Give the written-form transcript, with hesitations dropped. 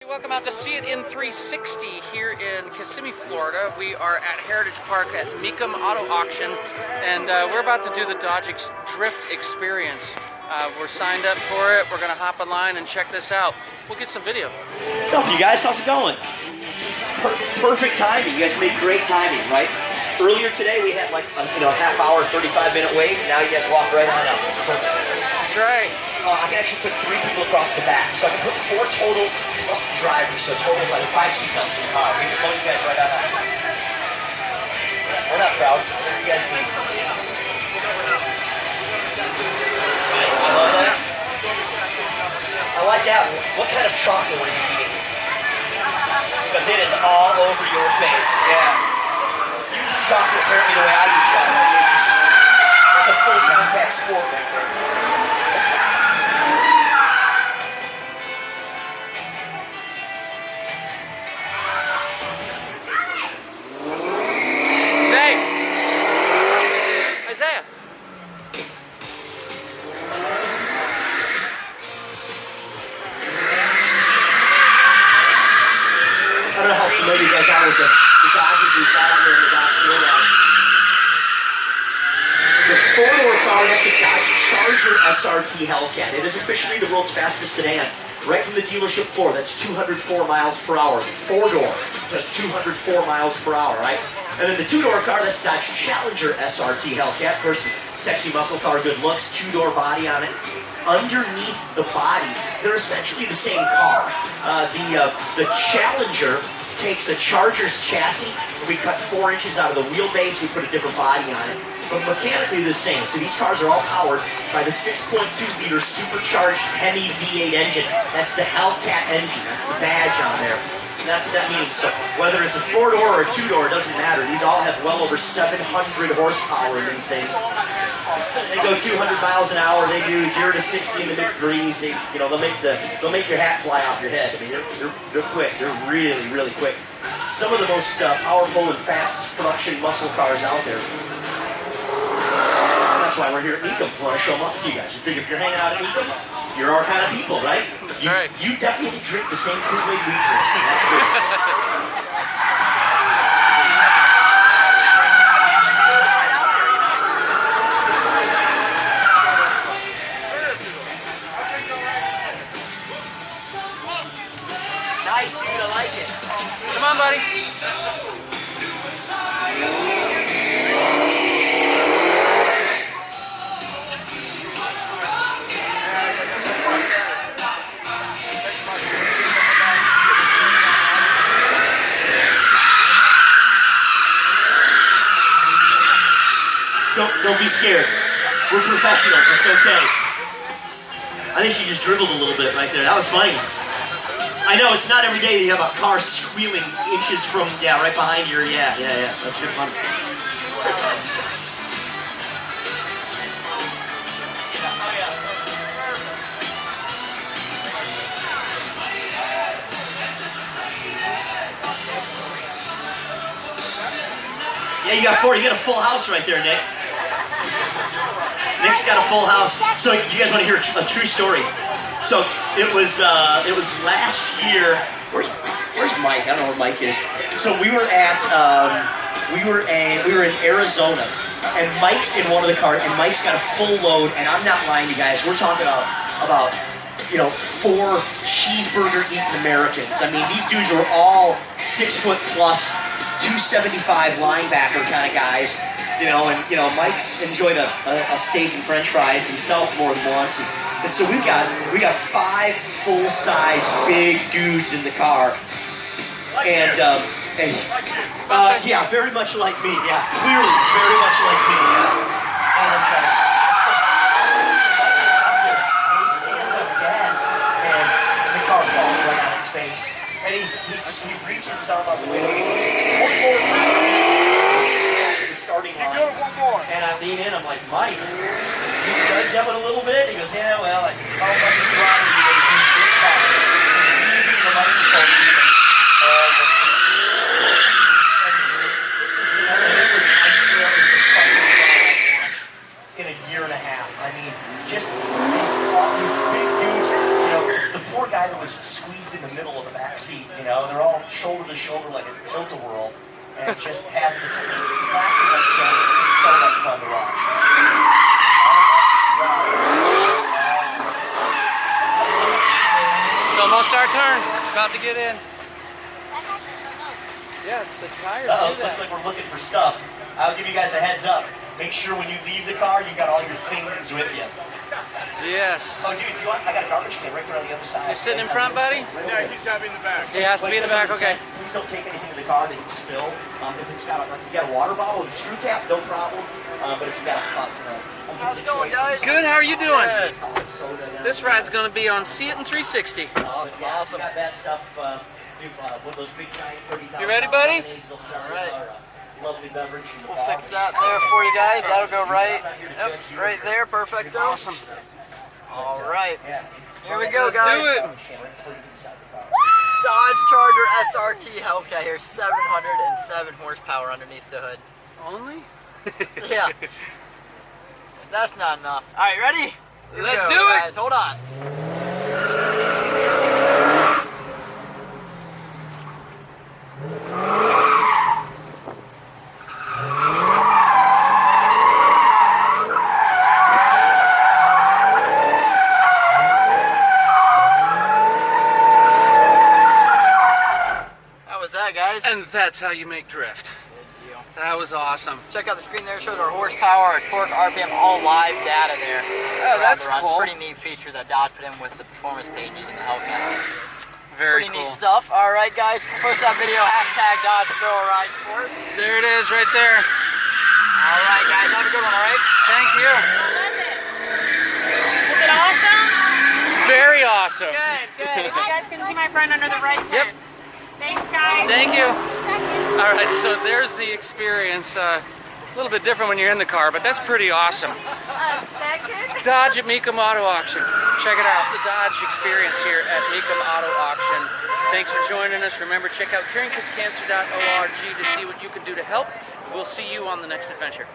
Welcome out to See It in 360 here in Kissimmee, Florida. We are at Heritage Park at Mecum Auto Auction, and we're about to do the Dodge Drift Experience. We're signed up for it. We're going to hop online and check this out. We'll get some video. What's up, you guys? How's it going? Perfect timing. You guys made great timing, right? Earlier today we had like a half hour, 35-minute wait. Now you guys walk right on up. It's perfect. That's right. I can actually put 3 people across the back, so I can put 4 total plus the driver, so total like 5 seatbelts in the car. We can pull you guys right on up. We're not proud. Whatever you guys need. Right, I love that. I like that. What kind of chocolate were you eating? Because it is all over your face. Yeah. You eat chocolate apparently the way I eat chocolate. It's a full contact sport right there. I don't know how familiar you guys are with the Dodges we've got out here in the Dodge Floridas. The 4-door car, that's a Dodge Charger SRT Hellcat. It is officially the world's fastest sedan. Right from the dealership floor, that's 204 miles per hour. The 4-door does 204 miles per hour, right? And then the 2-door car, that's Dodge Challenger SRT Hellcat. Of course, sexy muscle car, good looks, 2-door body on it. Underneath the body, they're essentially the same car. The Challenger takes a Charger's chassis, and we cut 4 inches out of the wheelbase, we put a different body on it. But mechanically the same. So these cars are all powered by the 6.2-liter supercharged Hemi V8 engine. That's the Hellcat engine. That's the badge on there. And that's what that means. So whether it's a 4-door or a 2-door, it doesn't matter. These all have well over 700 horsepower in these things. They go 200 miles an hour. They do 0 to 60 in the mid-threes. They'll make your hat fly off your head. I mean, they're quick. They're really, really quick. Some of the most powerful and fastest production muscle cars out there. That's why we're here at Mecum. We want to show them off to you guys. You think if you're hanging out at Mecum, you're our kind of people, right? You definitely drink the same Kool-Aid we drink. That's good. Nice, dude. I like it. Come on, buddy. Don't be scared. We're professionals. It's okay. I think she just dribbled a little bit right there. That was funny. I know it's not every day that you have a car squealing inches from right behind your yeah. That's good fun. Yeah, you got 4. You got a full house right there, Nick. Nick's got a full house. So you guys want to hear a true story? So it was last year. Where's Mike? I don't know where Mike is. So we were in Arizona, and Mike's in one of the cars, and Mike's got a full load. And I'm not lying to you guys. We're talking about 4 cheeseburger eating Americans. I mean, these dudes were all 6 foot plus, 275 linebacker kind of guys. And Mike's enjoyed a steak and French fries himself more than once. And so we got 5 full-size big dudes in the car. And yeah, very much like me. Yeah, clearly very much like me. Yeah. And he stands on the gas, and the car falls right on its face. And he reaches his arm out the window. One more time. The starting line. And I lean in. I'm like, Mike. He starts up a little bit. He goes, yeah, well. I said, how much throttle are you going to use this time? He's using the microphone. I swear, it was the funniest thing I've watched in a year and a half. I mean, just these big dudes. The poor guy that was squeezed in the middle of the back shoulder like a tilt-a-whirl, and just having it flat is so much fun to watch. It's almost our turn. About to get in. Yeah, the tires do that. Looks like we're looking for stuff. I'll give you guys a heads up. Make sure when you leave the car, you got all your things with you. Yes. Oh, dude, if you want, I got a garbage can right there on the other side. You're sitting in front, buddy? Yeah, he's got to be in the back. He has to be in the back, okay. Please don't take anything in the car that can spill. If it's got if you got a water bottle and a screw cap, no problem. But if you got a cup, how's it going, guys? Good, how are you doing? soda. This ride's going to be on See It in 360. Awesome, Yeah, awesome. we got that stuff. One of those big giant 30,000. You ready, buddy? They'll sell Right. our lovely beverage from the We'll bar. fix that there for you guys. That'll go right. I'm not here to Yep, judge you. right there. Perfecto. Awesome. All right. Yeah. Here we go, Let's guys. do it. Dodge Charger SRT Hellcat here, 707 horsepower underneath the hood. Only? Yeah. That's not enough. All right, ready? Here we Let's go, do it. guys. Hold on. How was that, guys? And that's how you make drift. Good deal. That was awesome. Check out the screen there. It shows our horsepower, our torque, RPM, all live data there. Oh, that's It's cool. a pretty neat feature that Dodge put in with the performance page using the Hellcat. Very Pretty cool. neat stuff. All right, guys. Post that video. Hashtag Dodge Throw a Ride for us. There it is right there. All right, guys. Have a good one, all right? Thank you. Was it awesome? Very awesome. Good, good. You guys can see my friend under the right tent. Yep. Thanks, guys. Thank you. All right, so there's the experience. A little bit different when you're in the car, but that's pretty awesome. A second? Dodge at Mecum Auto Auction. Check it out, the Dodge experience here at Mecum Auto Auction. Thanks for joining us. Remember, check out caringkidscancer.org to see what you can do to help. We'll see you on the next adventure.